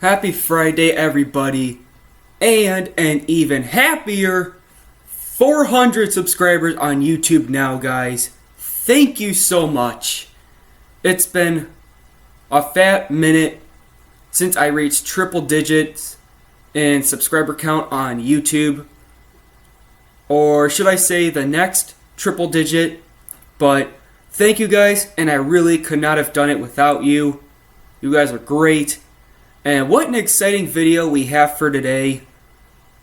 Happy Friday, everybody, and an even happier 400 subscribers on YouTube now, guys. Thank you so much. It's been a fat minute since I reached triple digits in subscriber count on YouTube. Or should I say the next triple digit? But thank you guys, and I really could not have done it without you. You guys are great. And what an exciting video we have for today,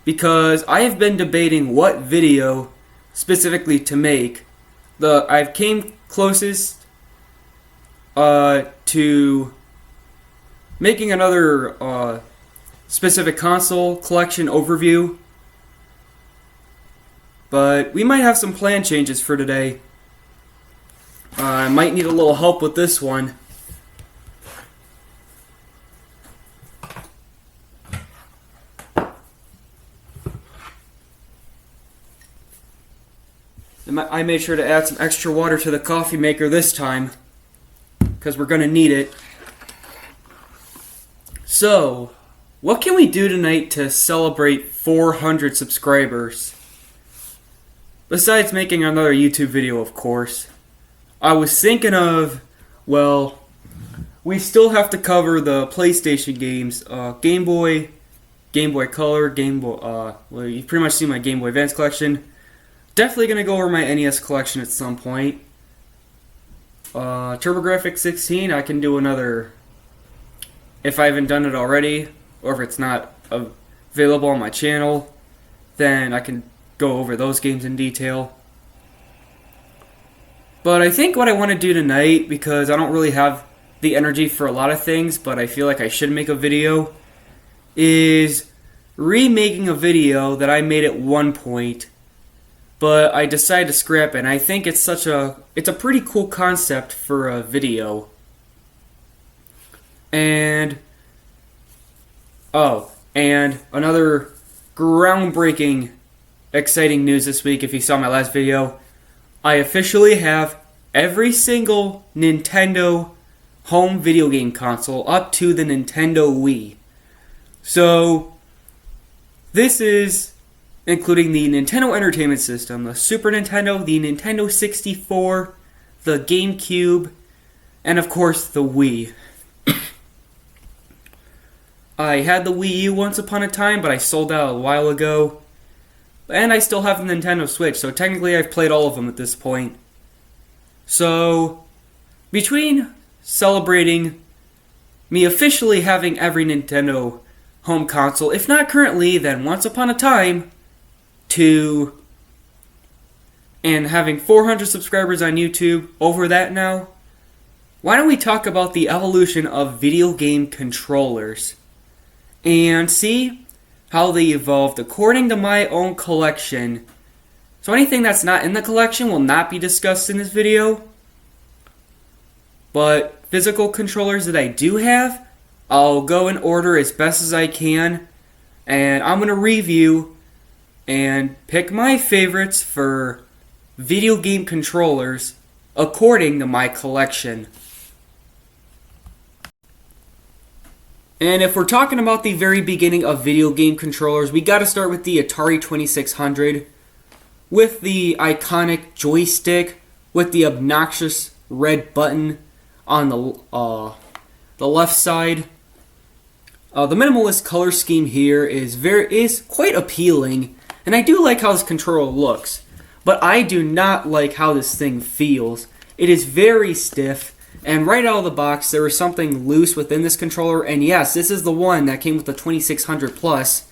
because I have been debating what video specifically to make. I've came closest to making another specific console collection overview, but we might have some plan changes for today. I might need a little help with this one. I made sure to add some extra water to the coffee maker this time, because we're going to need it. So, what can we do tonight to celebrate 400 subscribers? Besides making another YouTube video, of course. I was thinking of, well, we still have to cover the PlayStation games. Game Boy Color, well, you've pretty much seen my Game Boy Advance collection. Definitely going to go over my NES collection at some point. TurboGrafx 16, I can do another, if I haven't done it already, or if it's not available on my channel, then I can go over those games in detail. But I think what I want to do tonight, because I don't really have the energy for a lot of things, but I feel like I should make a video, is remaking a video that I made at one point, but I decided to scrap it. And I think it's a pretty cool concept for a video. And another groundbreaking, exciting news this week. If you saw my last video, I officially have every single Nintendo home video game console up to the Nintendo Wii. So this is including the Nintendo Entertainment System, the Super Nintendo, the Nintendo 64, the GameCube, and of course the Wii. I had the Wii U once upon a time, but I sold out a while ago. And I still have the Nintendo Switch, so technically I've played all of them at this point. So, between celebrating me officially having every Nintendo home console, if not currently, then once upon a time, and having 400 subscribers on YouTube, over that now, why don't we talk about the evolution of video game controllers and see how they evolved according to my own collection. So anything that's not in the collection will not be discussed in this video, but physical controllers that I do have, I'll go in order as best as I can, and I'm going to review and pick my favorites for video game controllers according to my collection. And if we're talking about the very beginning of video game controllers, we gotta start with the Atari 2600 with the iconic joystick with the obnoxious red button on the left side. The minimalist color scheme here is quite appealing, and I do like how this controller looks, but I do not like how this thing feels. It is very stiff. And right out of the box, there was something loose within this controller. And yes, this is the one that came with the 2600 Plus.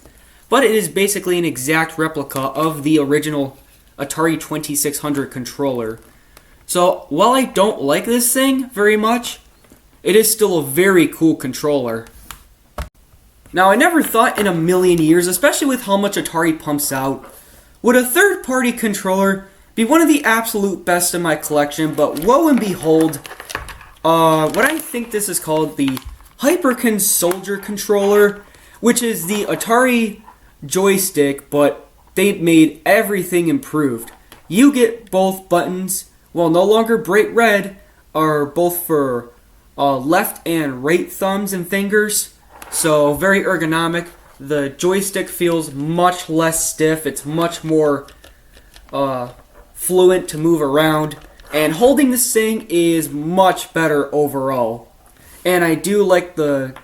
But it is basically an exact replica of the original Atari 2600 controller. So, while I don't like this thing very much, it is still a very cool controller. Now, I never thought in a million years, especially with how much Atari pumps out, would a third-party controller be one of the absolute best in my collection. But lo and behold, what I think this is called the Hyperkin Soldier controller, which is the Atari joystick, but they made everything improved. You get both buttons, well, no longer bright red, are both for left and right thumbs and fingers. So very ergonomic. The joystick feels much less stiff. It's much more fluent to move around. And holding this thing is much better overall. And I do like the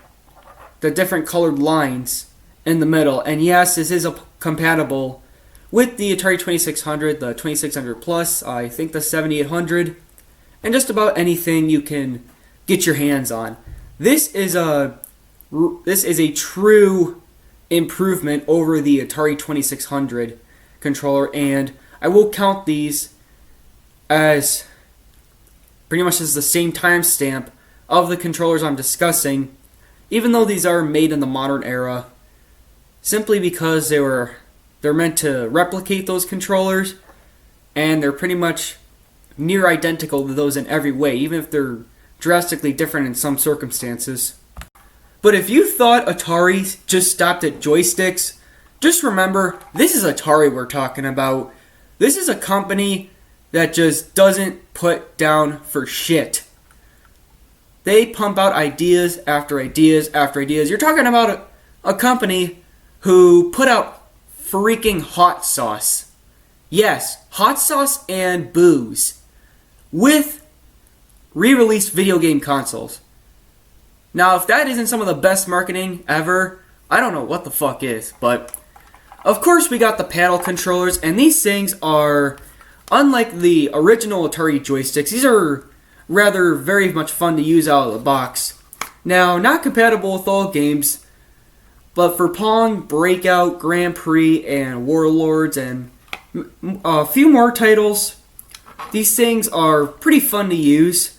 different colored lines in the middle. And yes, this is compatible with the Atari 2600, the 2600 Plus, I think the 7800, and just about anything you can get your hands on. This is a true improvement over the Atari 2600 controller, and I will count these as pretty much as the same timestamp of the controllers I'm discussing, even though these are made in the modern era, simply because they're meant to replicate those controllers, and they're pretty much near identical to those in every way, even if they're drastically different in some circumstances. But if you thought Atari just stopped at joysticks, just remember, this is Atari we're talking about. This is a company that just doesn't put down for shit. They pump out ideas after ideas after ideas. You're talking about a company who put out freaking hot sauce. Yes, hot sauce and booze. With re-released video game consoles. Now, if that isn't some of the best marketing ever, I don't know what the fuck is. But, of course, we got the paddle controllers, and these things are, unlike the original Atari joysticks, these are rather very much fun to use out of the box. Now, not compatible with all games, but for Pong, Breakout, Grand Prix, and Warlords, and a few more titles, these things are pretty fun to use.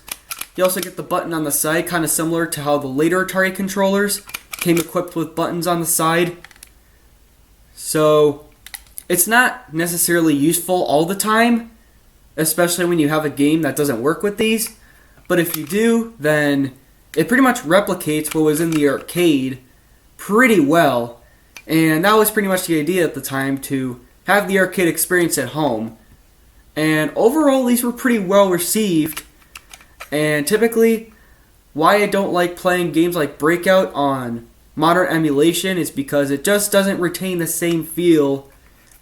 You also get the button on the side, kind of similar to how the later Atari controllers came equipped with buttons on the side. So, it's not necessarily useful all the time, especially when you have a game that doesn't work with these. But if you do, then it pretty much replicates what was in the arcade pretty well. And that was pretty much the idea at the time, to have the arcade experience at home. And overall, these were pretty well received. And typically, why I don't like playing games like Breakout on modern emulation is because it just doesn't retain the same feel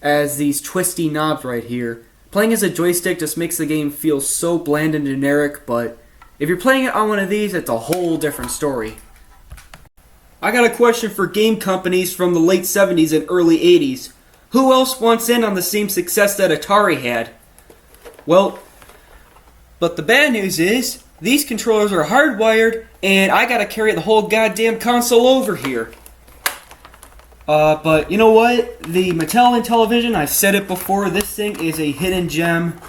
as these twisty knobs right here. Playing as a joystick just makes the game feel so bland and generic, but if you're playing it on one of these, it's a whole different story. I got a question for game companies from the late 70s and early 80s. Who else wants in on the same success that Atari had? Well, but the bad news is, these controllers are hardwired, and I gotta carry the whole goddamn console over here. But you know what? The Mattel Intellivision, I've said it before, this thing is a hidden gem.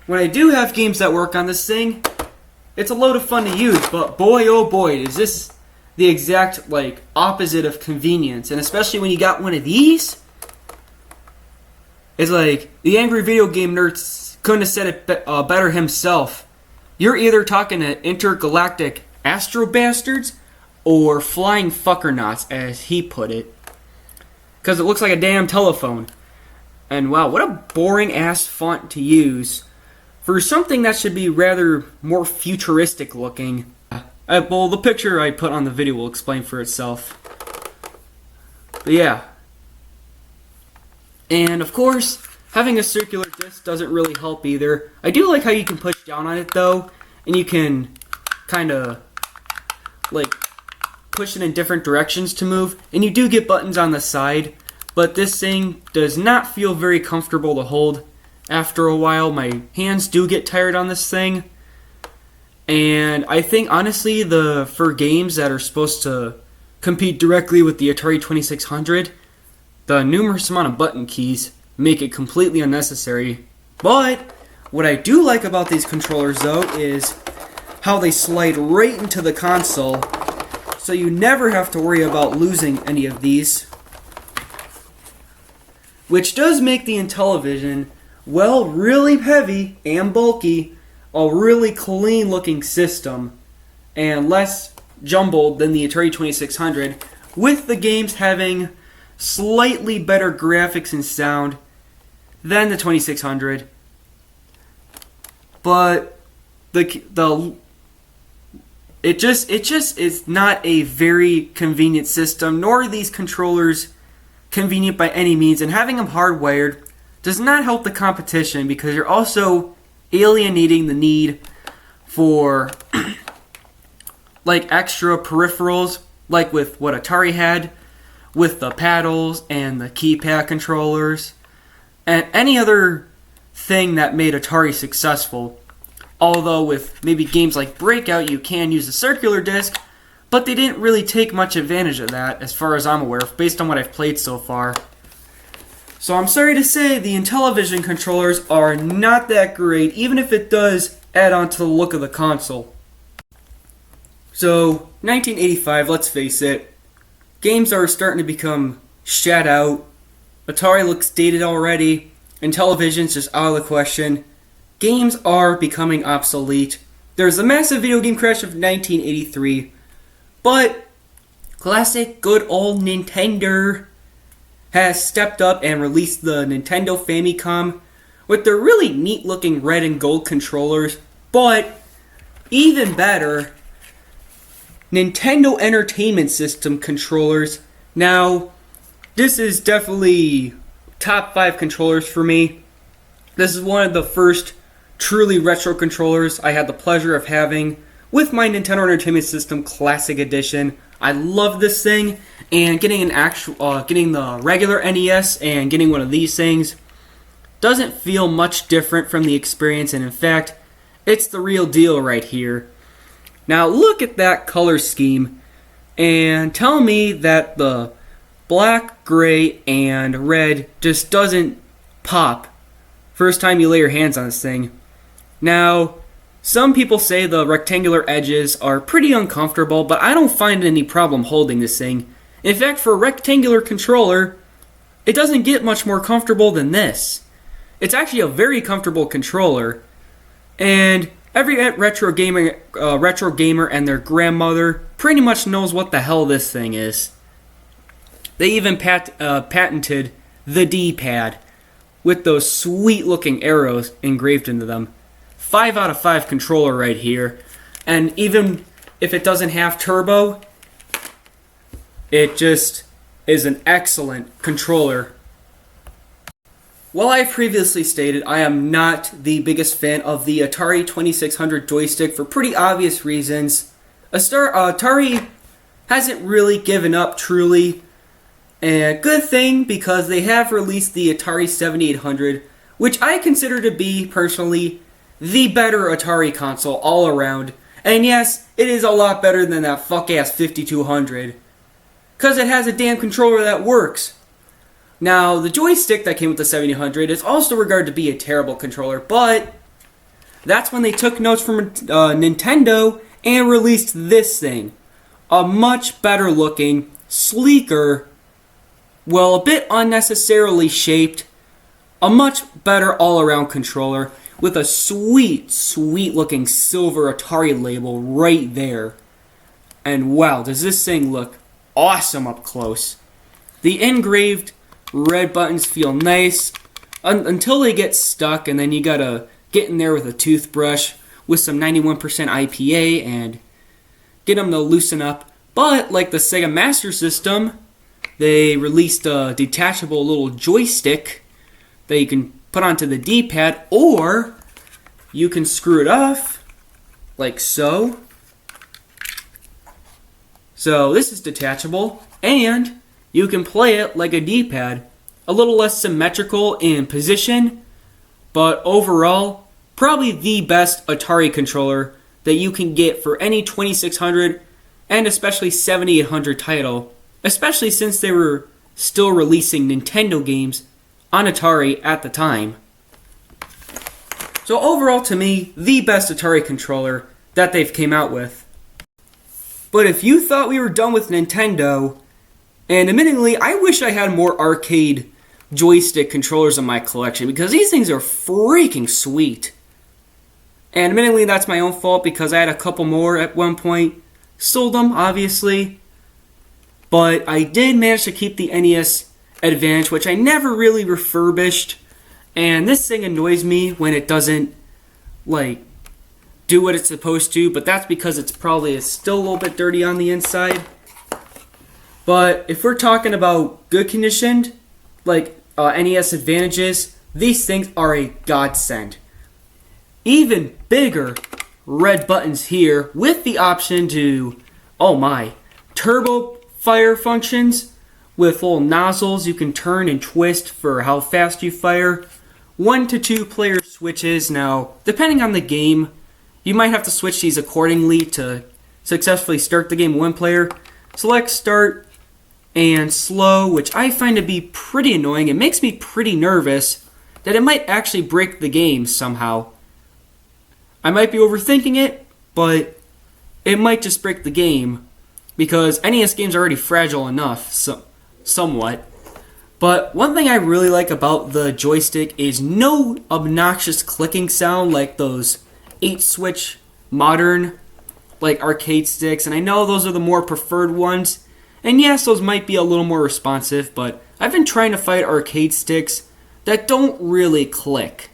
When I do have games that work on this thing, it's a load of fun to use, but boy oh boy, is this the exact, opposite of convenience. And especially when you got one of these, it's like, the angry video game nerds couldn't have said it better himself. You're either talking to intergalactic astro bastards, or flying fuckernauts, as he put it. Because it looks like a damn telephone. And wow, what a boring ass font to use for something that should be rather more futuristic looking. Well, the picture I put on the video will explain for itself. But yeah. And of course, having a circular disc doesn't really help either. I do like how you can push down on it though, and you can kind of push it in different directions to move, and you do get buttons on the side, but this thing does not feel very comfortable to hold. After a while, my hands do get tired on this thing. And I think, honestly, for games that are supposed to compete directly with the Atari 2600, the numerous amount of button keys make it completely unnecessary. But what I do like about these controllers, though, is how they slide right into the console, so you never have to worry about losing any of these. Which does make the Intellivision, well, really heavy and bulky, a really clean looking system, and less jumbled than the Atari 2600, with the games having slightly better graphics and sound than the 2600. But It just is not a very convenient system, nor are these controllers convenient by any means, and having them hardwired does not help the competition because you're also alienating the need for like extra peripherals, like with what Atari had with the paddles and the keypad controllers and any other thing that made Atari successful. Although with maybe games like Breakout you can use a circular disc, but they didn't really take much advantage of that as far as I'm aware, based on what I've played so far. So I'm sorry to say the Intellivision controllers are not that great, even if it does add on to the look of the console. So 1985, let's face it, games are starting to become shat out. Atari looks dated already, Intellivision's just out of the question. Games are becoming obsolete. There's a massive video game crash of 1983, but classic good old Nintendo has stepped up and released the Nintendo Famicom with their really neat looking red and gold controllers, but even better, Nintendo Entertainment System controllers. Now, this is definitely top 5 controllers for me. This is one of the first truly retro controllers I had the pleasure of having with my Nintendo Entertainment System Classic Edition. I love this thing, and getting getting the regular NES and getting one of these things doesn't feel much different from the experience, and in fact, it's the real deal right here. Now look at that color scheme, and tell me that the black, gray, and red just doesn't pop first time you lay your hands on this thing. Now, some people say the rectangular edges are pretty uncomfortable, but I don't find any problem holding this thing. In fact, for a rectangular controller, it doesn't get much more comfortable than this. It's actually a very comfortable controller, and every retro gamer and their grandmother pretty much knows what the hell this thing is. They even patented the D-pad with those sweet looking arrows engraved into them. 5 out of 5 controller right here. And even if it doesn't have turbo, it just is an excellent controller. While I previously stated I am not the biggest fan of the Atari 2600 joystick for pretty obvious reasons, Atari hasn't really given up truly. And good thing, because they have released the Atari 7800, which I consider to be, personally, the better Atari console all around. And yes, it is a lot better than that fuck-ass 5200. Because it has a damn controller that works. Now, the joystick that came with the 7800 is also regarded to be a terrible controller, but that's when they took notes from Nintendo and released this thing. A much better looking, sleeker, well, a bit unnecessarily shaped, a much better all-around controller with a sweet, sweet looking silver Atari label right there. And wow, does this thing look awesome up close. The engraved red buttons feel nice until they get stuck, and then you gotta get in there with a toothbrush with some 91% IPA and get them to loosen up. But like the Sega Master System, they released a detachable little joystick that you can put onto the D-pad, or you can screw it off like so. So this is detachable, and you can play it like a D-pad. A little less symmetrical in position, but overall, probably the best Atari controller that you can get for any 2600 and especially 7800 title, especially since they were still releasing Nintendo games on Atari at the time. So overall, to me, the best Atari controller that they've came out with. But if you thought we were done with Nintendo, and admittedly, I wish I had more arcade joystick controllers in my collection, because these things are freaking sweet. And admittedly, that's my own fault, because I had a couple more at one point. Sold them, obviously. But I did manage to keep the NES Advantage, which I never really refurbished. And this thing annoys me when it doesn't, do what it's supposed to, but that's because it's probably still a little bit dirty on the inside. But if we're talking about good conditioned, like NES advantages, these things are a godsend. Even bigger red buttons here with the option to, oh my, turbo fire functions with little nozzles you can turn and twist for how fast you fire. 1 to 2 player switches. Now, depending on the game, you might have to switch these accordingly to successfully start the game 1 player. Select start and slow, which I find to be pretty annoying. It makes me pretty nervous that it might actually break the game somehow. I might be overthinking it, but it might just break the game because NES games are already fragile enough, somewhat. But one thing I really like about the joystick is no obnoxious clicking sound like those 8-switch modern like arcade sticks, and I know those are the more preferred ones. And yes, those might be a little more responsive, but I've been trying to find arcade sticks that don't really click.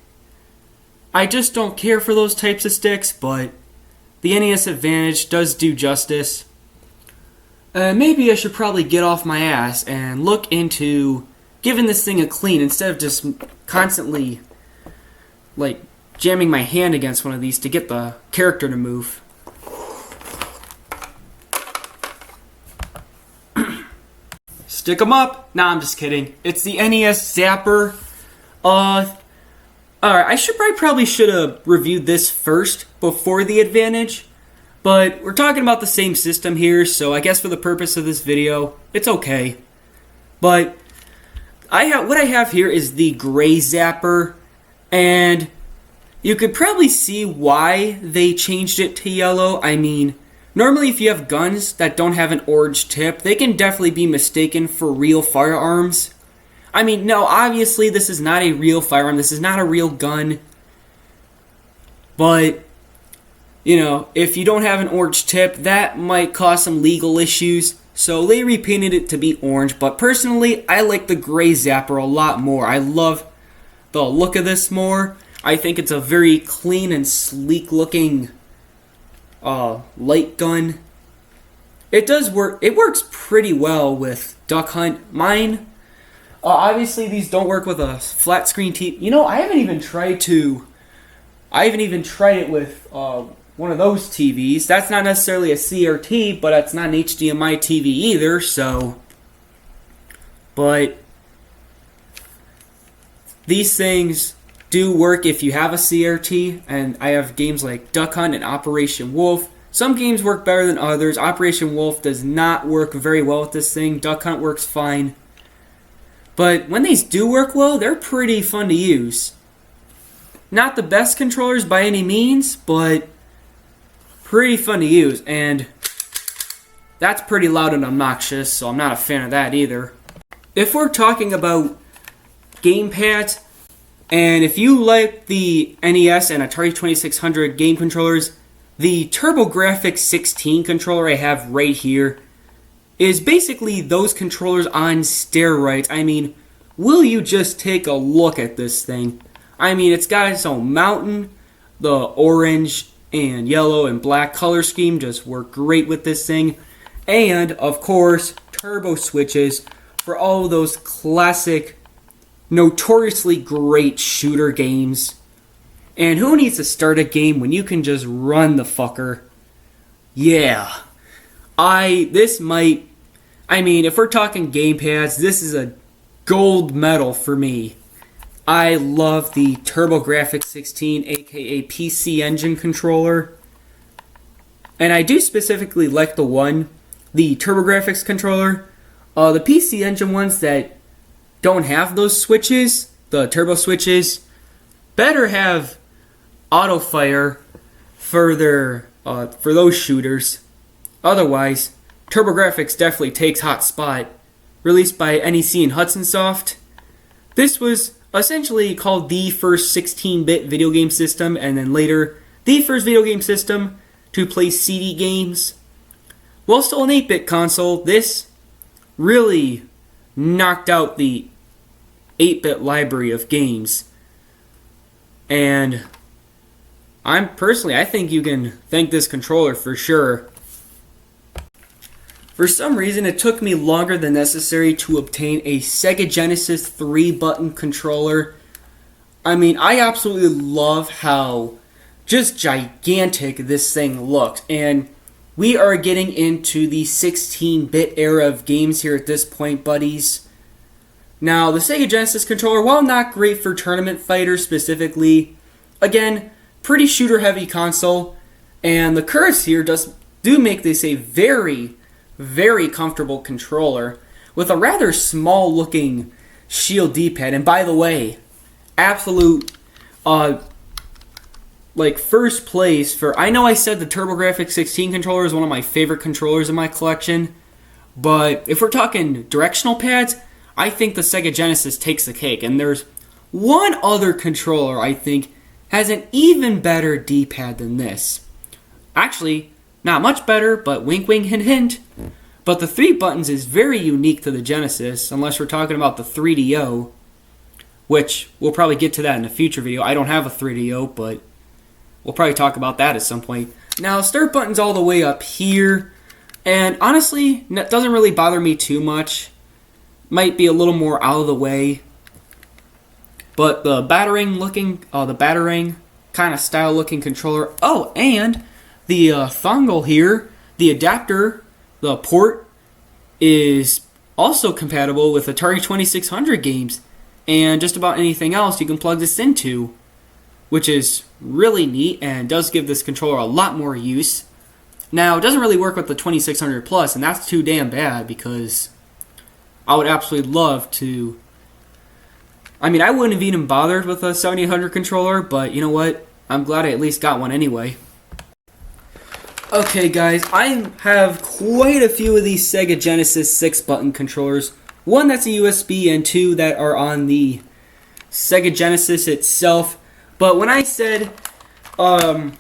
I just don't care for those types of sticks, but the NES Advantage does do justice. Maybe I should probably get off my ass and look into giving this thing a clean instead of just constantly like jamming my hand against one of these to get the character to move. Stick 'em up! Nah, I'm just kidding. It's the NES Zapper. Alright, I probably should have reviewed this first before the Advantage, but we're talking about the same system here, so I guess for the purpose of this video, it's okay. But what I have here is the gray Zapper, and you could probably see why they changed it to yellow. I mean, normally if you have guns that don't have an orange tip, they can definitely be mistaken for real firearms. I mean, no, obviously this is not a real firearm, this is not a real gun. But, you know, if you don't have an orange tip, that might cause some legal issues. So they repainted it to be orange, but personally, I like the gray Zapper a lot more. I love the look of this more. I think it's a very clean and sleek looking light gun. It does work. It works pretty well with Duck Hunt. Mine, obviously these don't work with a flat screen TV. You know, I haven't even tried it with one of those TVs. That's not necessarily a CRT, but it's not an HDMI TV either, so. But these things do work if you have a CRT, and I have games like Duck Hunt and Operation Wolf. Some games work better than others. Operation Wolf does not work very well with this thing. Duck Hunt works fine. But when these do work well, they're pretty fun to use. Not the best controllers by any means, but pretty fun to use. And that's pretty loud and obnoxious, so I'm not a fan of that either. If we're talking about gamepads, and if you like the NES and Atari 2600 game controllers, the TurboGrafx 16 controller I have right here is basically those controllers on steroids. I mean, will you just take a look at this thing? I mean, it's got its own mountain. The orange and yellow and black color scheme just work great with this thing. And, of course, turbo switches for all those classic, notoriously great shooter games. And who needs to start a game when you can just run the fucker? Yeah. If we're talking gamepads, this is a gold medal for me. I love the TurboGrafx 16, aka PC Engine controller. And I do specifically like the TurboGrafx controller. The PC Engine ones that don't have those switches, the turbo switches, better have auto fire for those shooters. Otherwise, TurboGrafx definitely takes hot spot. Released by NEC and Hudson Soft, this was essentially called the first 16-bit video game system, and then later the first video game system to play CD games. While still an 8-bit console, this really knocked out the 8-bit library of games. And I think you can thank this controller for sure. For some reason, it took me longer than necessary to obtain a Sega Genesis 3-button controller. I mean, I absolutely love how just gigantic this thing looks. And we are getting into the 16-bit era of games here at this point, buddies. Now, the Sega Genesis controller, while not great for tournament fighters specifically, again, pretty shooter-heavy console. And the curves here do make this a very, very comfortable controller with a rather small-looking Shield D-pad. And by the way, absolute first place for, I know I said the TurboGrafx 16 controller is one of my favorite controllers in my collection, but if we're talking directional pads, I think the Sega Genesis takes the cake. And there's one other controller I think has an even better D-pad than this. Actually, not much better, but wink wink hint hint. But the 3 buttons is very unique to the Genesis, unless we're talking about the 3DO, which we'll probably get to that in a future video. I don't have a 3DO, but we'll probably talk about that at some point. Now, start button's all the way up here, and honestly, it doesn't really bother me too much. Might be a little more out of the way, but the battering kind of style looking controller. Oh, and the dongle here, the adapter, the port is also compatible with Atari 2600 games and just about anything else you can plug this into, which is really neat and does give this controller a lot more use. Now, it doesn't really work with the 2600 Plus, and that's too damn bad because I would absolutely love to. I mean, I wouldn't have even bothered with a 7800 controller, but you know what? I'm glad I at least got one anyway. Okay, guys, I have quite a few of these Sega Genesis 6-button controllers. One that's a USB and 2 that are on the Sega Genesis itself. But when I said the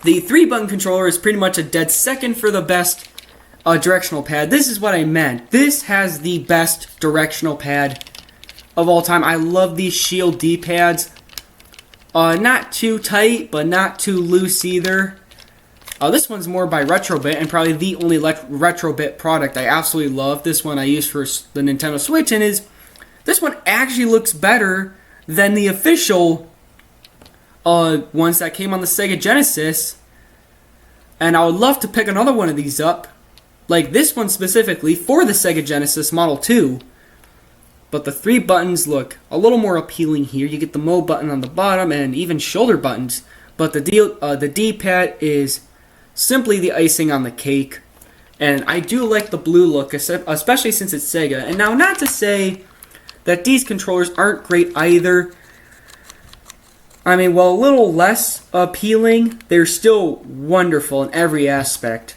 3-button controller is pretty much a dead second for the best directional pad, this is what I meant. This has the best directional pad of all time. I love these Shield D-pads. Not too tight, but not too loose either. This one's more by Retrobit, and probably the only Retrobit product I absolutely love. This one I use for the Nintendo Switch, and this one actually looks better than the official ones that came on the Sega Genesis. And I would love to pick another one of these up, like this one specifically for the Sega Genesis Model 2. But the 3 buttons look a little more appealing here. You get the mode button on the bottom and even shoulder buttons. But the D-pad is simply the icing on the cake. And I do like the blue look, especially since it's Sega. And now, not to say that these controllers aren't great either. I mean, while a little less appealing, they're still wonderful in every aspect.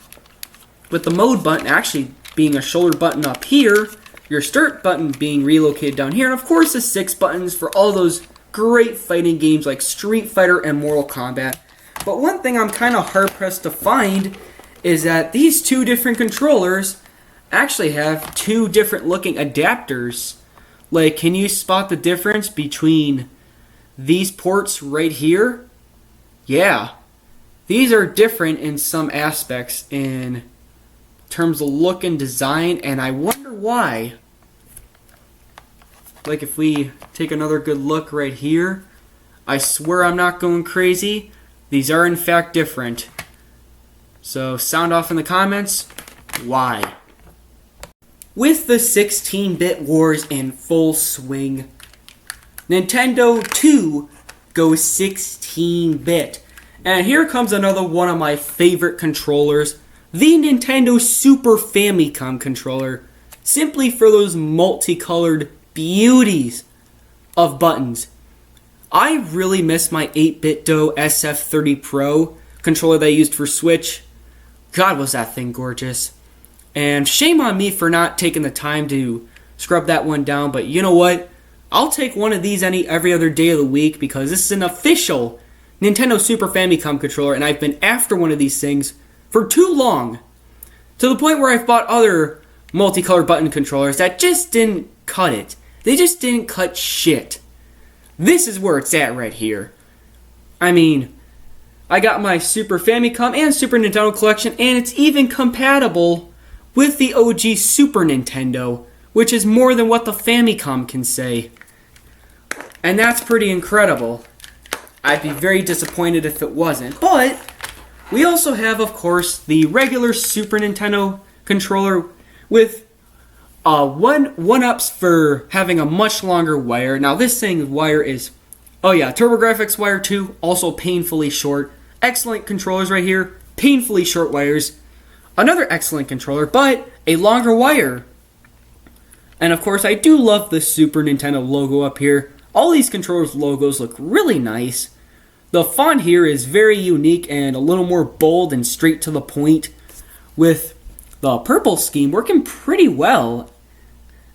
With the mode button actually being a shoulder button up here, your start button being relocated down here, and of course the 6 buttons for all those great fighting games like Street Fighter and Mortal Kombat. But one thing I'm kind of hard-pressed to find is that these 2 different controllers actually have 2 different looking adapters. Like, can you spot the difference between these ports right here? Yeah. These are different in some aspects in terms of look and design, and I wonder why. Like, if we take another good look right here, I swear I'm not going crazy. These are in fact different. So sound off in the comments, why? With the 16-bit wars in full swing, Nintendo too goes 16-bit. And here comes another one of my favorite controllers, the Nintendo Super Famicom controller, simply for those multicolored beauties of buttons. I really miss my 8BitDo SF30 Pro controller that I used for Switch. God, was that thing gorgeous. And shame on me for not taking the time to scrub that one down, but you know what? I'll take one of these every other day of the week because this is an official Nintendo Super Famicom controller, and I've been after one of these things for too long. To the point where I've bought other multicolored button controllers that just didn't cut it. They just didn't cut shit. This is where it's at right here. I mean, I got my Super Famicom and Super Nintendo collection, and it's even compatible with the OG Super Nintendo, which is more than what the Famicom can say. And that's pretty incredible. I'd be very disappointed if it wasn't. But we also have, of course, the regular Super Nintendo controller with one-ups for having a much longer wire. Now this thing's wire is, oh yeah, TurboGrafx wire 2, also painfully short. Excellent controllers right here, painfully short wires. Another excellent controller, but a longer wire. And of course, I do love the Super Nintendo logo up here. All these controllers' logos look really nice. The font here is very unique and a little more bold and straight to the point, with the purple scheme working pretty well.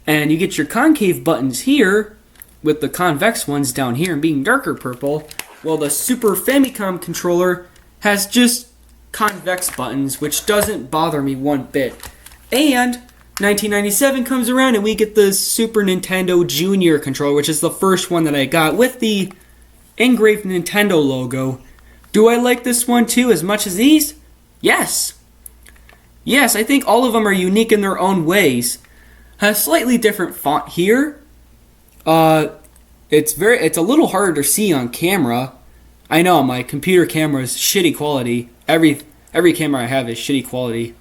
And you get your concave buttons here, with the convex ones down here and being darker purple, while the Super Famicom controller has just convex buttons, which doesn't bother me one bit. And 1997 comes around and we get the Super Nintendo Junior controller, which is the first one that I got with the engraved Nintendo logo. Do I like this one too as much as these? Yes. Yes, I think all of them are unique in their own ways. Has slightly different font here. It's a little harder to see on camera. I know my computer camera is shitty quality. Every camera I have is shitty quality.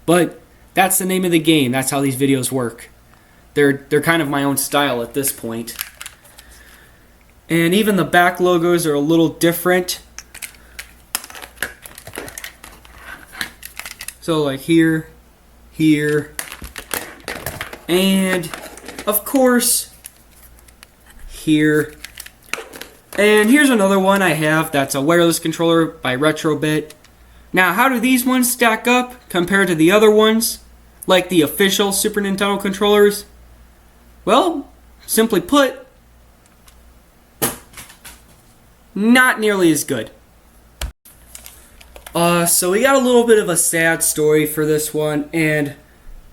But that's the name of the game. That's how these videos work. They're kind of my own style at this point. And even the back logos are a little different. So like here, and of course here. And here's another one I have that's a wireless controller by Retrobit. Now, how do these ones stack up compared to the other ones, like the official Super Nintendo controllers? Well, simply put, not nearly as good. So we got a little bit of a sad story for this one, and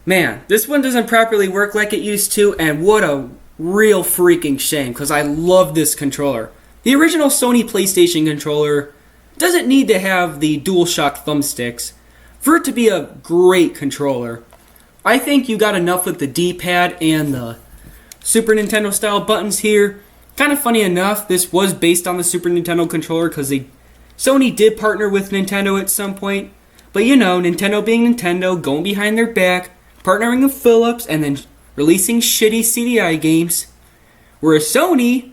man, this one doesn't properly work like it used to, and what a real freaking shame, because I love this controller. The original Sony PlayStation controller doesn't need to have the DualShock thumbsticks for it to be a great controller. I think you got enough with the D-pad and the Super Nintendo style buttons here. Kind of funny enough, this was based on the Super Nintendo controller because Sony did partner with Nintendo at some point. But you know, Nintendo being Nintendo, going behind their back, partnering with Philips, and then releasing shitty CDI games. Whereas Sony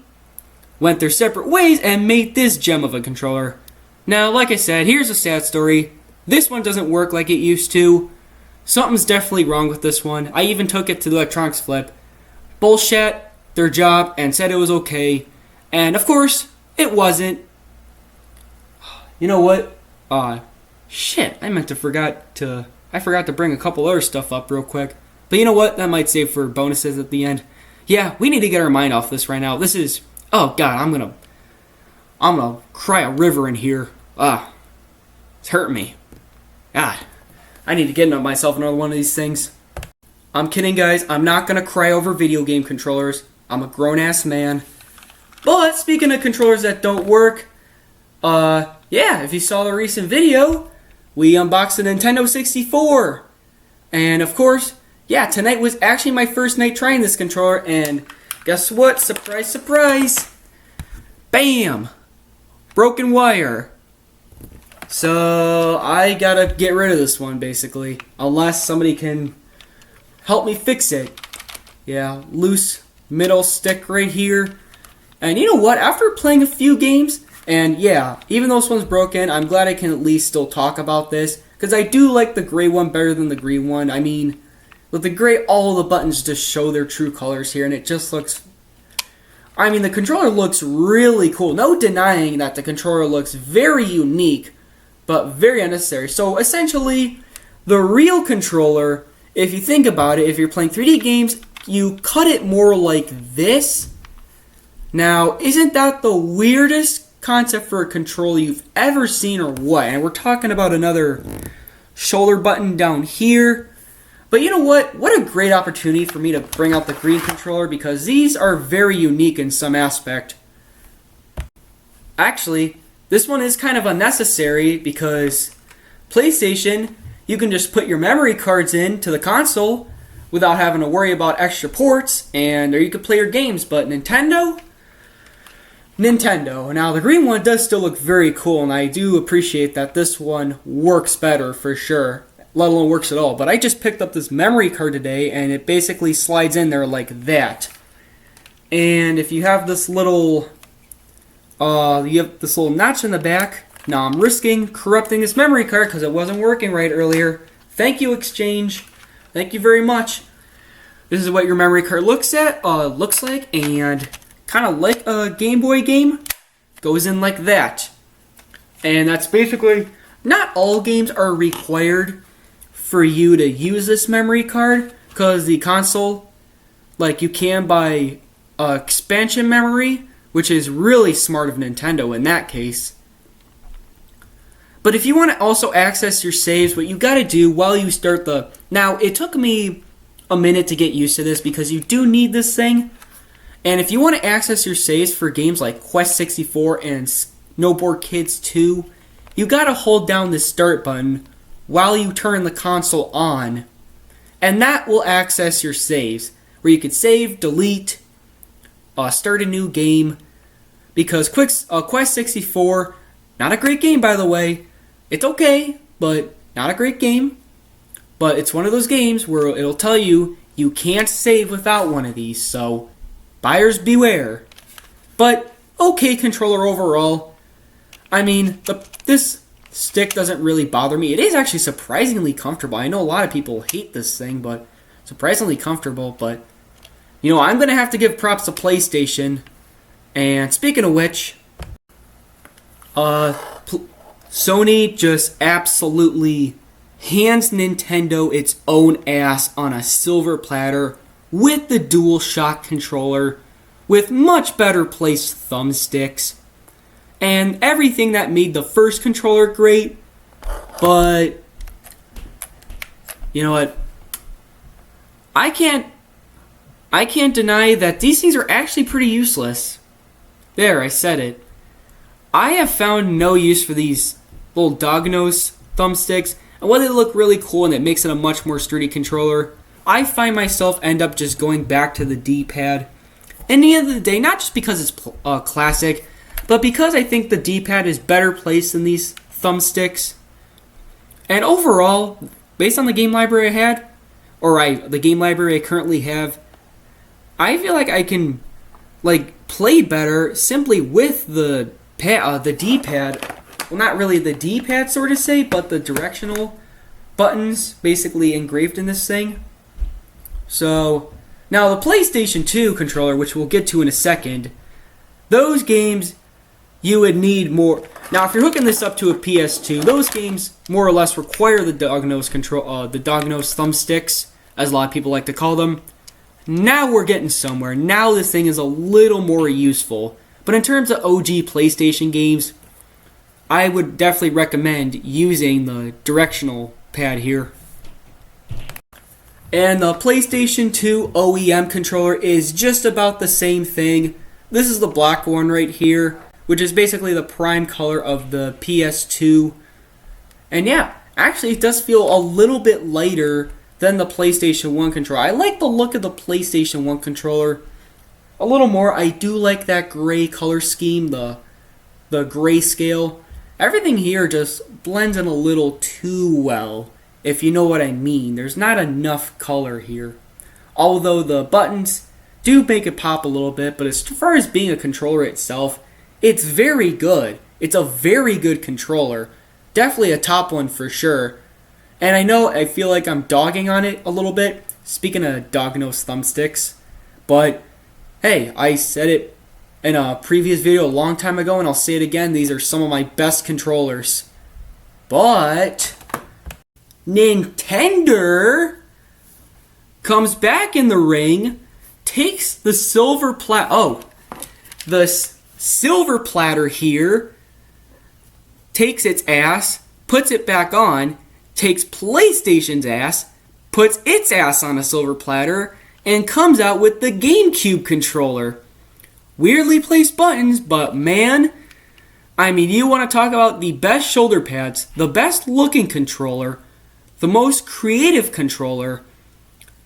went their separate ways and made this gem of a controller. Now, like I said, here's a sad story. This one doesn't work like it used to. Something's definitely wrong with this one. I even took it to the electronics flip. Bullshit their job and said it was okay. And of course, it wasn't. You know what? Shit, I forgot to bring a couple other stuff up real quick. But you know what? That might save for bonuses at the end. Yeah, we need to get our mind off this right now. This is, oh god, I'm gonna cry a river in here. It's hurting me. God, I need to get myself another one of these things. I'm kidding, guys. I'm not gonna cry over video game controllers. I'm a grown-ass man. But speaking of controllers that don't work, yeah, if you saw the recent video, we unboxed the Nintendo 64. And of course, yeah, tonight was actually my first night trying this controller, and guess what? Surprise, surprise! Bam! Broken wire. So, I gotta get rid of this one, basically. Unless somebody can help me fix it. Yeah, loose middle stick right here. And you know what? After playing a few games, and yeah, even though this one's broken, I'm glad I can at least still talk about this. Because I do like the gray one better than the green one. I mean, with the gray, all the buttons just show their true colors here, and it just looks... I mean, the controller looks really cool. No denying that the controller looks very unique, but very unnecessary. So, essentially, the real controller, if you think about it, if you're playing 3D games, you cut it more like this. Now, isn't that the weirdest concept for a controller you've ever seen or what? And we're talking about another shoulder button down here. But you know what? What a great opportunity for me to bring out the green controller, because these are very unique in some aspect. Actually, this one is kind of unnecessary because PlayStation, you can just put your memory cards into the console without having to worry about extra ports, and there you can play your games. But Nintendo. Now, the green one does still look very cool, and I do appreciate that this one works better for sure, let alone works at all. But I just picked up this memory card today, and it basically slides in there like that. And if you have this little, notch in the back. Now I'm risking corrupting this memory card because it wasn't working right earlier. Thank you, Exchange. Thank you very much. This is what your memory card looks like, and kind of like a Game Boy game, goes in like that. And that's basically, not all games are required for you to use this memory card, because the console, like, you can buy expansion memory, which is really smart of Nintendo in that case. But if you want to also access your saves, what you got to do while you start the... Now, it took me a minute to get used to this because you do need this thing. And if you want to access your saves for games like Quest 64 and Snowboard Kids 2, you got to hold down the start button while you turn the console on. And that will access your saves, where you can save, delete, start a new game. Because Quest 64, not a great game by the way. It's okay, but not a great game. But it's one of those games where it'll tell you you can't save without one of these, so buyers beware. But okay controller overall. I mean, this stick doesn't really bother me. It is actually surprisingly comfortable. I know a lot of people hate this thing, but surprisingly comfortable. But, you know, I'm going to have to give props to PlayStation. And speaking of which, Sony just absolutely hands Nintendo its own ass on a silver platter with the DualShock controller, with much better placed thumbsticks, and everything that made the first controller great. But you know what? I can't deny that these things are actually pretty useless. There, I said it. I have found no use for these little dog-nose thumbsticks, and while they look really cool and it makes it a much more sturdy controller, I find myself end up just going back to the D-pad. In the end of the day, not just because it's classic, but because I think the D-pad is better placed than these thumbsticks. And overall, based on the game library I had, the game library I currently have, I feel like I can play better simply with the D-pad. Well, not really the D-pad, sort of say, but the directional buttons basically engraved in this thing. So, now the PlayStation 2 controller, which we'll get to in a second, those games you would need more. Now, if you're hooking this up to a PS2, those games more or less require the dog-nose thumbsticks, as a lot of people like to call them. Now we're getting somewhere. Now this thing is a little more useful. But in terms of OG PlayStation games, I would definitely recommend using the directional pad here. And the PlayStation 2 OEM controller is just about the same thing. This is the black one right here, which is basically the prime color of the PS2. And yeah, actually it does feel a little bit lighter than the PlayStation 1 controller. I like the look of the PlayStation 1 controller a little more. I do like that gray color scheme, the grayscale. Everything here just blends in a little too well, if you know what I mean. There's not enough color here. Although the buttons do make it pop a little bit, but as far as being a controller itself, it's very good. It's a very good controller. Definitely a top one for sure. And I feel like I'm dogging on it a little bit, speaking of dog-nose thumbsticks, but hey, I said it in a previous video a long time ago, and I'll say it again, these are some of my best controllers. But Nintendo comes back in the ring, takes the silver silver platter here, takes its ass, puts it back on, takes PlayStation's ass, puts its ass on a silver platter, and comes out with the GameCube controller. Weirdly placed buttons, but man, I mean, you want to talk about the best shoulder pads, the best looking controller, the most creative controller.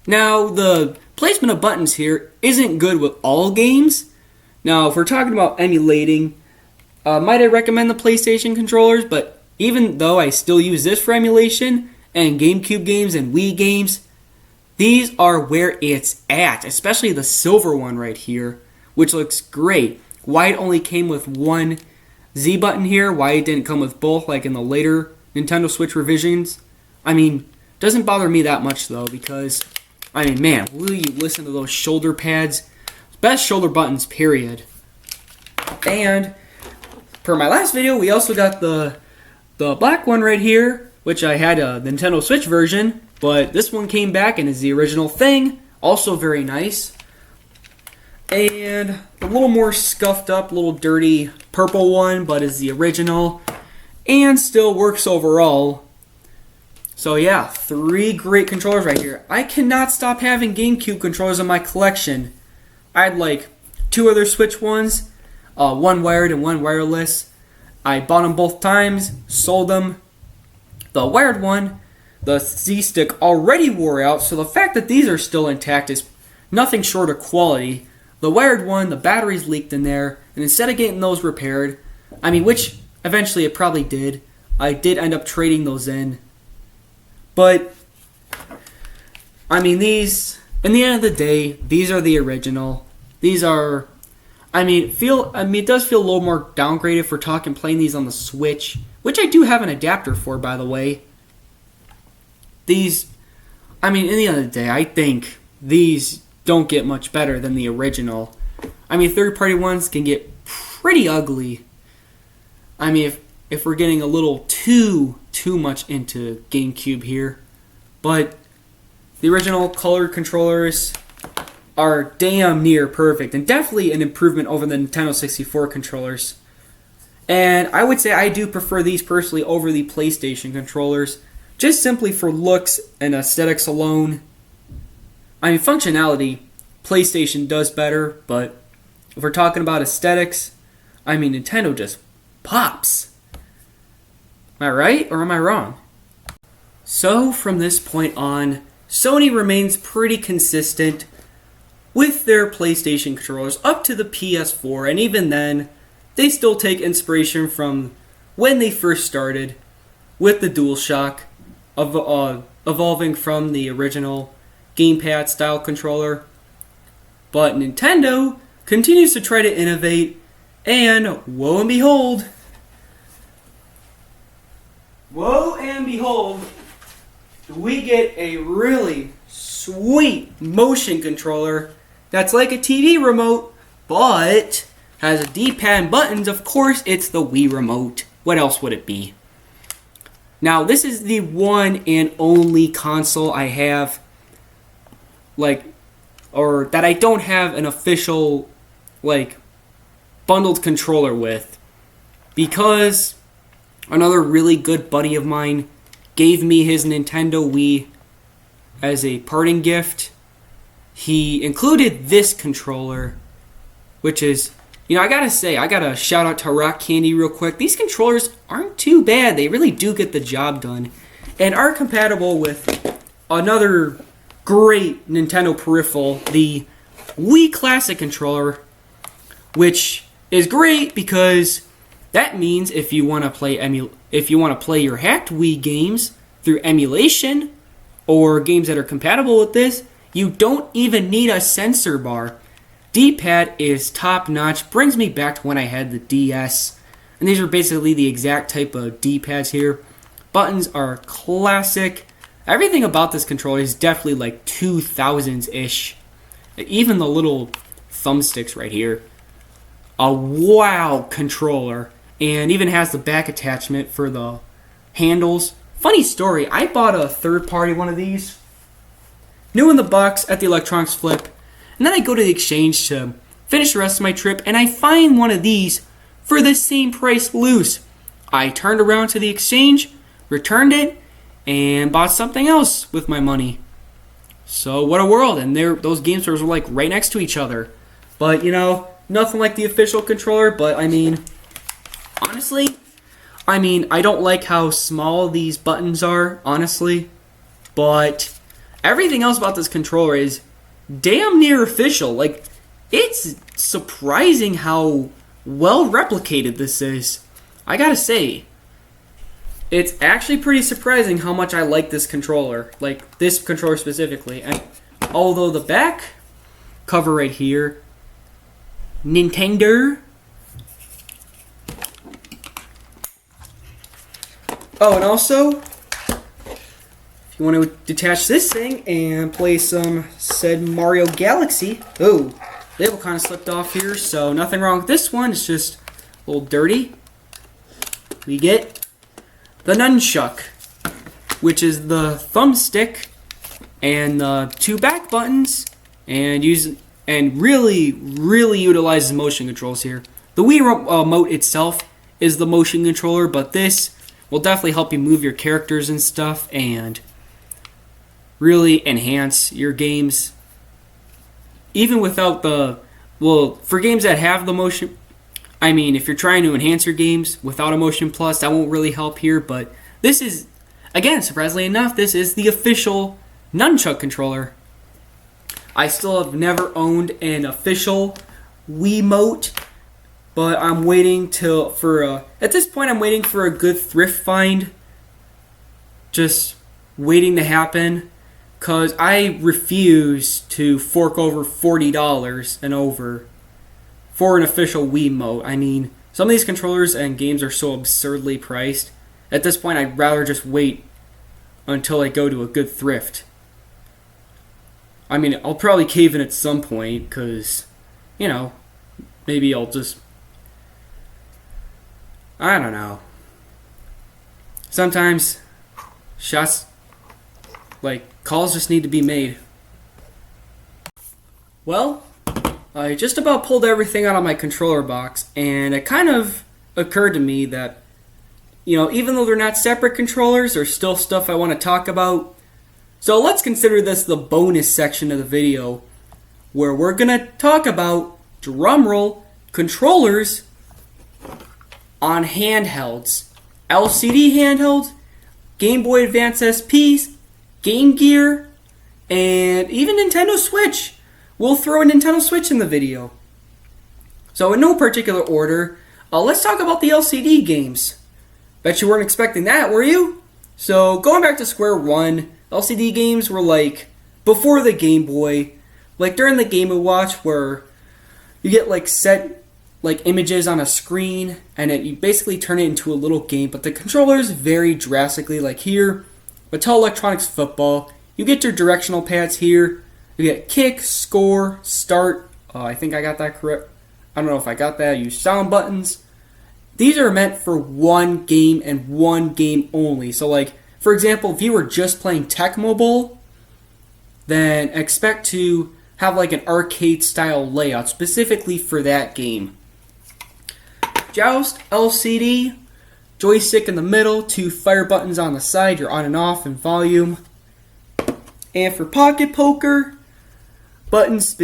Now, the placement of buttons here isn't good with all games. Now, if we're talking about emulating, might I recommend the PlayStation controllers? But even though I still use this for emulation, and GameCube games and Wii games, these are where it's at, especially the silver one right here, which looks great. Why it only came with one Z button here, why it didn't come with both like in the later Nintendo Switch revisions, I mean, doesn't bother me that much though, because, I mean, man, will you listen to those shoulder pads? Best shoulder buttons, period. And, per my last video, we also got the black one right here, which I had a Nintendo Switch version, but this one came back and is the original thing. Also very nice. And a little more scuffed up, little dirty purple one, but is the original. And still works overall. So yeah, 3 great controllers right here. I cannot stop having GameCube controllers in my collection. I had like 2 other Switch ones, one wired and one wireless. I bought them both times, sold them. The wired one, the Z-Stick already wore out, so the fact that these are still intact is nothing short of quality. The wired one, the batteries leaked in there, and instead of getting those repaired, I mean, which eventually it probably did, I did end up trading those in. But, I mean, these, in the end of the day, these are the original. These are, it does feel a little more downgraded if we're talking playing these on the Switch, which I do have an adapter for, by the way. These, in the end of the day, I think these don't get much better than the original. Third-party ones can get pretty ugly. If we're getting a little too much into GameCube here. But the original colored controllers are damn near perfect, and definitely an improvement over the Nintendo 64 controllers. And I would say I do prefer these personally over the PlayStation controllers, just simply for looks and aesthetics alone. Functionality, PlayStation does better, but if we're talking about aesthetics, Nintendo just pops. Am I right or am I wrong? So from this point on, Sony remains pretty consistent with their PlayStation controllers up to the PS4, and even then, they still take inspiration from when they first started with the DualShock, evolving from the original gamepad style controller. But Nintendo continues to try to innovate, and woe and behold, we get a really sweet motion controller that's like a TV remote, but has a D-pad and buttons. Of course, it's the Wii remote. What else would it be? Now, this is the one and only console I have, or that I don't have an official, bundled controller with, because another really good buddy of mine gave me his Nintendo Wii as a parting gift. He included this controller, which is, I gotta shout out to Rock Candy real quick. These controllers aren't too bad. They really do get the job done, and are compatible with another great Nintendo peripheral, the Wii Classic controller, which is great because that means if you want to play your hacked Wii games through emulation or games that are compatible with this, you don't even need a sensor bar. D-pad is top notch. Brings me back to when I had the DS, and these are basically the exact type of D-pads here. Buttons are classic. Everything about this controller is definitely 2000s-ish. Even the little thumbsticks right here. A wow controller. And even has the back attachment for the handles. Funny story, I bought a third-party one of these, new in the box at the Electronics Flip, and then I go to the exchange to finish the rest of my trip, and I find one of these for the same price loose. I turned around to the exchange, returned it, and bought something else with my money. So what a world, and those game stores were right next to each other. But nothing like the official controller, but honestly, I mean, I don't like how small these buttons are, honestly, but everything else about this controller is damn near official. Like, it's surprising how well replicated this is. I gotta say, it's actually pretty surprising how much I like this controller. Like, this controller specifically. And although the back cover right here, Nintendo. Oh, and also, if you want to detach this thing and play some said Mario Galaxy. Oh, label kind of slipped off here, so nothing wrong with this one. It's just a little dirty. We get the nunchuck, which is the thumbstick and the two back buttons, and really utilizes motion controls here. The Wii remote itself is the motion controller, but this will definitely help you move your characters and stuff and really enhance your games. Even without for games that have the motion, I mean, if you're trying to enhance your games without a motion plus, that won't really help here, but this is, again, surprisingly enough, this is the official nunchuck controller. I still have never owned an official Wiimote, but I'm waiting at this point I'm waiting for a good thrift find. Just waiting to happen, cause I refuse to fork over $40 and over for an official Wiimote. I mean, some of these controllers and games are so absurdly priced. At this point, I'd rather just wait until I go to a good thrift. I mean, I'll probably cave in at some point, cause, you know, maybe I'll just, I don't know. Sometimes calls just need to be made. Well, I just about pulled everything out of my controller box, and it kind of occurred to me that, even though they're not separate controllers, there's still stuff I want to talk about. So let's consider this the bonus section of the video, where we're going to talk about, drumroll, controllers on handhelds. LCD handhelds, Game Boy Advance SPs, Game Gear, and even Nintendo Switch. We'll throw a Nintendo Switch in the video. So in no particular order, let's talk about the LCD games. Bet you weren't expecting that, were you? So going back to square one, LCD games were like before the Game Boy, like during the Game & Watch, where you get set images on a screen and you basically turn it into a little game, but the controllers vary drastically. Like here, Mattel Electronics Football, you get your directional pads here. You get kick, score, start. I think I got that correct. I don't know if I got that. Use sound buttons. These are meant for one game and one game only. So for example, if you were just playing Tecmo Bowl, then expect to have an arcade style layout specifically for that game. Joust, LCD, joystick in the middle, two fire buttons on the side, your on and off and volume. And for Pocket Poker, buttons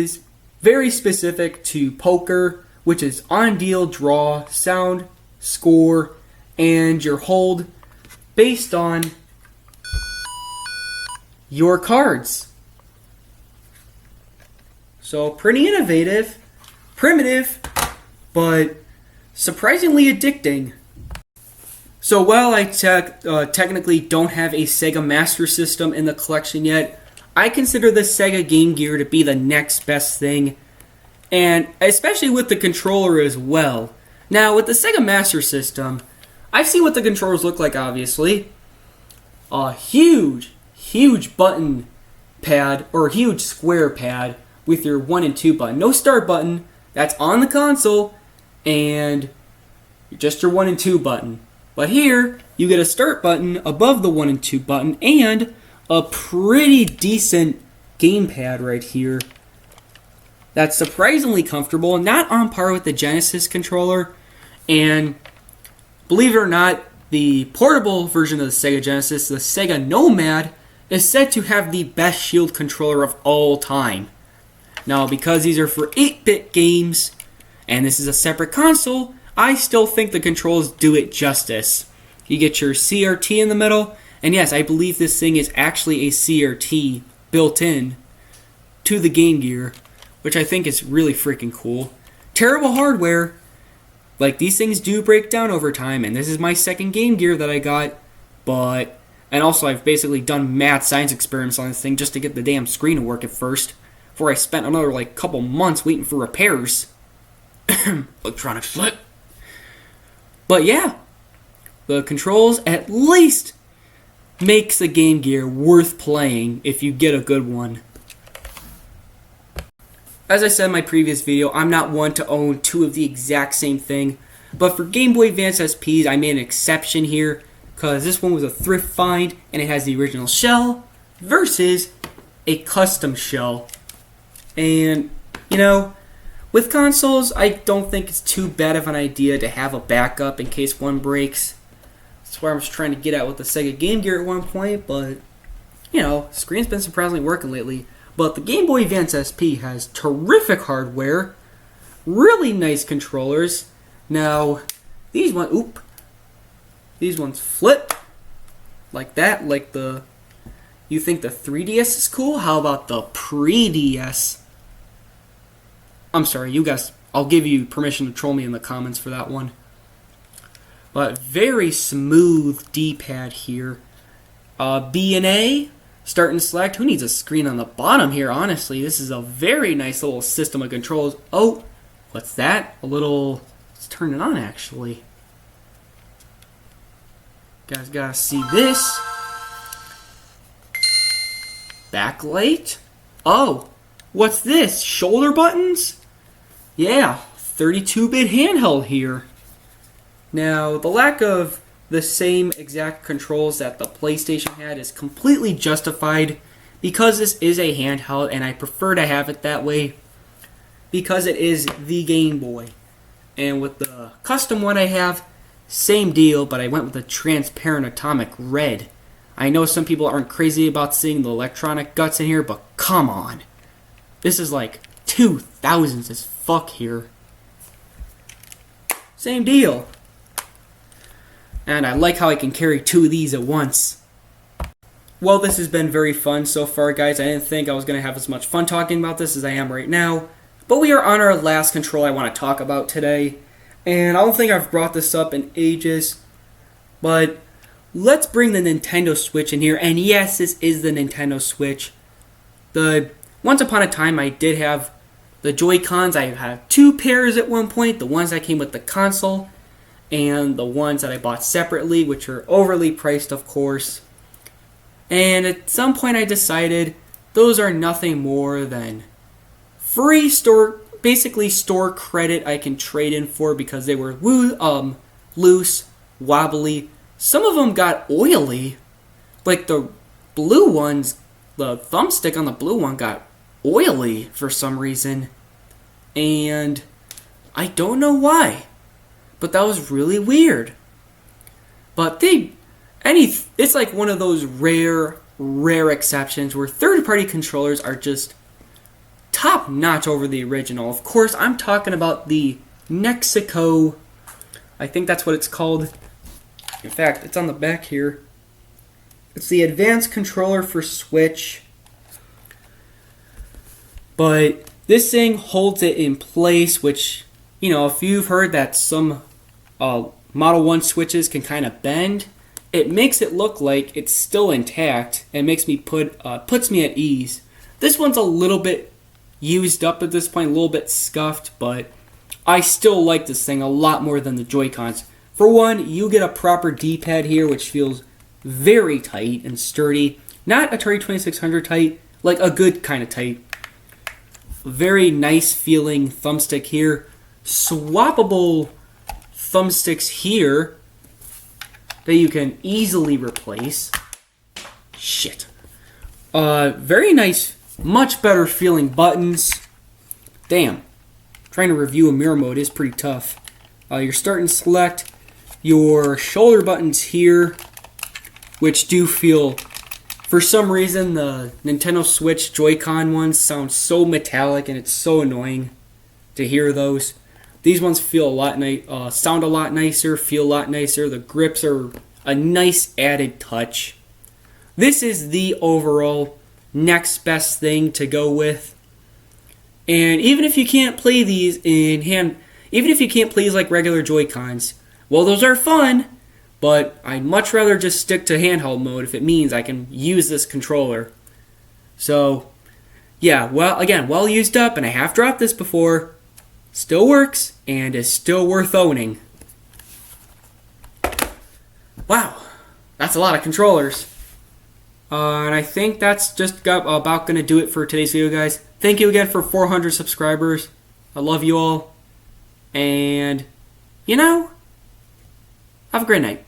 very specific to poker, which is on deal, draw, sound, score, and your hold based on your cards. So pretty innovative, primitive, but surprisingly addicting. So while I technically don't have a Sega Master System in the collection yet, I consider the Sega Game Gear to be the next best thing, and especially with the controller as well. Now, with the Sega Master System, I've seen what the controllers look like, obviously. A huge button pad, or a huge square pad, with your 1 and 2 button. No start button, that's on the console, and just your 1 and 2 button. But here, you get a start button above the 1 and 2 button, and a pretty decent gamepad right here that's surprisingly comfortable, not on par with the Genesis controller. And believe it or not, the portable version of the Sega Genesis, the Sega Nomad, is said to have the best Shield controller of all time. Now, because these are for 8-bit games, and this is a separate console, I still think the controls do it justice. You get your CRT in the middle, and yes, I believe this thing is actually a CRT built in to the Game Gear, which I think is really freaking cool. Terrible hardware. Like, these things do break down over time, and this is my second Game Gear that I got, but... And also, I've basically done mad science experiments on this thing just to get the damn screen to work at first, before I spent another, couple months waiting for repairs. Electronic flip. But yeah, the controls at least makes the Game Gear worth playing if you get a good one. As I said in my previous video, I'm not one to own two of the exact same thing, but for Game Boy Advance SPs, I made an exception here, because this one was a thrift find, and it has the original shell versus a custom shell. And, with consoles, I don't think it's too bad of an idea to have a backup in case one breaks. That's where I was trying to get at with the Sega Game Gear at one point, but, screen's been surprisingly working lately. But the Game Boy Advance SP has terrific hardware, really nice controllers. Now, these ones flip like that, you think the 3DS is cool? How about the pre-DS? I'm sorry, you guys, I'll give you permission to troll me in the comments for that one. But very smooth D-pad here. B and A, start and select. Who needs a screen on the bottom here, honestly? This is a very nice little system of controls. Oh, what's that? Let's turn it on, actually. Guys gotta see this. Backlight. Oh, what's this? Shoulder buttons? Yeah, 32-bit handheld here. Now, the lack of the same exact controls that the PlayStation had is completely justified because this is a handheld, and I prefer to have it that way because it is the Game Boy. And with the custom one I have, same deal, but I went with a transparent atomic red. I know some people aren't crazy about seeing the electronic guts in here, but come on. This is like 2000s as fuck here. Same deal. And I like how I can carry two of these at once. Well, this has been very fun so far, guys. I didn't think I was going to have as much fun talking about this as I am right now. But we are on our last control I want to talk about today. And I don't think I've brought this up in ages. But let's bring the Nintendo Switch in here. And yes, this is the Nintendo Switch. Once upon a time, I did have the Joy-Cons. I had two pairs at one point. The ones that came with the console. And the ones that I bought separately, which are overly priced, of course. And at some point I decided those are nothing more than free basically store credit I can trade in for because they were loose, wobbly. Some of them got oily. Like the blue ones, the thumbstick on the blue one got oily for some reason. And I don't know why. But that was really weird. But it's like one of those rare exceptions where third-party controllers are just top-notch over the original. Of course, I'm talking about the Nexico. I think that's what it's called. In fact, it's on the back here. It's the advanced controller for Switch. But this thing holds it in place, which, if you've heard that some Model 1 Switches can kind of bend, it makes it look like it's still intact and makes me puts me at ease. This one's a little bit used up at this point, a little bit scuffed, but I still like this thing a lot more than the Joy-Cons. For one, you get a proper D-pad here, which feels very tight and sturdy. Not Atari 2600 tight, like a good kind of tight. Very nice feeling thumbstick here. Swappable thumbsticks here that you can easily replace. Shit. Very nice, much better feeling buttons. Damn. Trying to review a mirror mode is pretty tough. Your start and select, your shoulder buttons here, which do feel, for some reason, the Nintendo Switch Joy-Con ones sound so metallic and it's so annoying to hear those. These ones feel a lot sound a lot nicer, feel a lot nicer. The grips are a nice added touch. This is the overall next best thing to go with. And even if you can't play these in hand, even if you can't play these like regular Joy-Cons, well, those are fun, but I'd much rather just stick to handheld mode if it means I can use this controller. So, yeah, well, again, well used up, and I have dropped this before. Still works, and is still worth owning. Wow, that's a lot of controllers. And I think that's just about going to do it for today's video, guys. Thank you again for 400 subscribers. I love you all. And, have a great night.